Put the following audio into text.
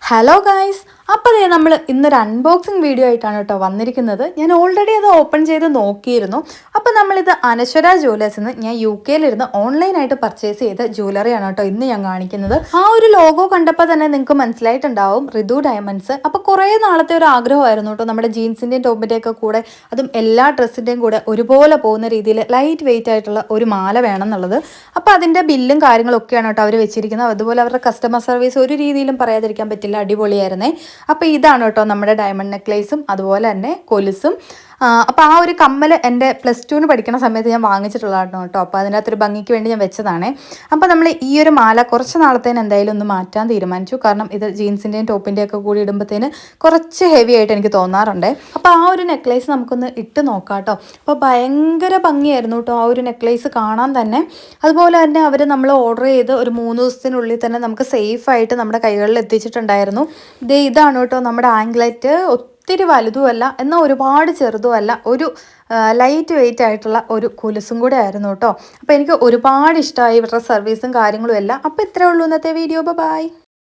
Hello guys, അപ്പോൾ നമ്മൾ ഇന്നൊരു അൺബോക്സിങ് വീഡിയോ ആയിട്ടാണ് കേട്ടോ വന്നിരിക്കുന്നത്. ഞാൻ ഓൾറെഡി അത് ഓപ്പൺ ചെയ്ത് നോക്കിയിരുന്നു. അപ്പോൾ നമ്മളിത് അനശ്വര ജ്വല്ലേഴ്സിൽ നിന്ന് ഞാൻ UK-ലിരുന്ന് ഓൺലൈനായിട്ട് പർച്ചേസ് ചെയ്ത ജ്വല്ലറിയാണ് കേട്ടോ ഇന്ന് ഞാൻ കാണിക്കുന്നത്. ആ ഒരു ലോഗോ കണ്ടപ്പോൾ തന്നെ നിങ്ങൾക്ക് മനസ്സിലായിട്ടുണ്ടാവും, ഋതു ഡയമണ്ട്സ്. അപ്പോൾ കുറേ നാളത്തെ ഒരു ആഗ്രഹമായിരുന്നു കേട്ടോ നമ്മുടെ ജീൻസിൻ്റെയും ടോപ്പിൻ്റെയൊക്കെ കൂടെ, അതും എല്ലാ ഡ്രസ്സിൻ്റെയും കൂടെ ഒരുപോലെ പോകുന്ന രീതിയിൽ ലൈറ്റ് വെയിറ്റ് ആയിട്ടുള്ള ഒരു മാല വേണം എന്നുള്ളത്. അപ്പോൾ അതിൻ്റെ ബില്ലും കാര്യങ്ങളൊക്കെയാണ് കേട്ടോ അവർ വെച്ചിരിക്കുന്നത്. അതുപോലെ അവരുടെ കസ്റ്റമർ സർവീസ് ഒരു രീതിയിലും പറയാതിരിക്കാൻ പറ്റില്ല, അടിപൊളിയായിരുന്നേ. അപ്പോൾ ഇതാണ് കേട്ടോ നമ്മുടെ ഡയമണ്ട് നെക്ലേസും അതുപോലെ തന്നെ കൊലുസും. അപ്പോൾ ആ ഒരു കമ്മൽ എൻ്റെ +2 പഠിക്കുന്ന സമയത്ത് ഞാൻ വാങ്ങിച്ചിട്ടുള്ളതാണ് കേട്ടോ. അപ്പോൾ അതിനകത്തൊരു ഭംഗിക്ക് വേണ്ടി ഞാൻ വെച്ചതാണേ. അപ്പോൾ നമ്മൾ ഈ ഒരു മാല കുറച്ച് നാളത്തേന് എന്തായാലും ഒന്ന് മാറ്റാൻ തീരുമാനിച്ചു. കാരണം ഇത് ജീൻസിൻ്റെയും ടോപ്പിൻ്റെയും ഒക്കെ കൂടി ഇടുമ്പോഴത്തേന് കുറച്ച് ഹെവി ആയിട്ട് എനിക്ക് തോന്നാറുണ്ട്. അപ്പോൾ ആ ഒരു നെക്ലേസ് നമുക്കൊന്ന് ഇട്ട് നോക്കാം കേട്ടോ. അപ്പോൾ ഭയങ്കര ഭംഗിയായിരുന്നു കേട്ടോ ആ ഒരു നെക്ലേസ് കാണാൻ തന്നെ. അതുപോലെ തന്നെ അവർ നമ്മൾ ഓർഡർ ചെയ്ത് ഒരു 3 ദിവസത്തിനുള്ളിൽ തന്നെ നമുക്ക് സേഫായിട്ട് നമ്മുടെ കൈകളിൽ എത്തിച്ചിട്ടുണ്ടായിരുന്നു. ഇതാണ് കേട്ടോ നമ്മുടെ ആംഗ്ലറ്റ്. ഒത്തിരി വലുതുമല്ല എന്നാൽ ഒരുപാട് ചെറുതുമല്ല, ഒരു ലൈറ്റ് വെയിറ്റ് ആയിട്ടുള്ള ഒരു കൊലുസും കൂടെ ആയിരുന്നു കേട്ടോ. അപ്പോൾ എനിക്ക് ഒരുപാട് ഇഷ്ടമായി ഇവരുടെ സർവീസും കാര്യങ്ങളും എല്ലാം. അപ്പോൾ ഇത്രയേ ഉള്ളൂ ഇന്നത്തെ വീഡിയോ. ബൈ.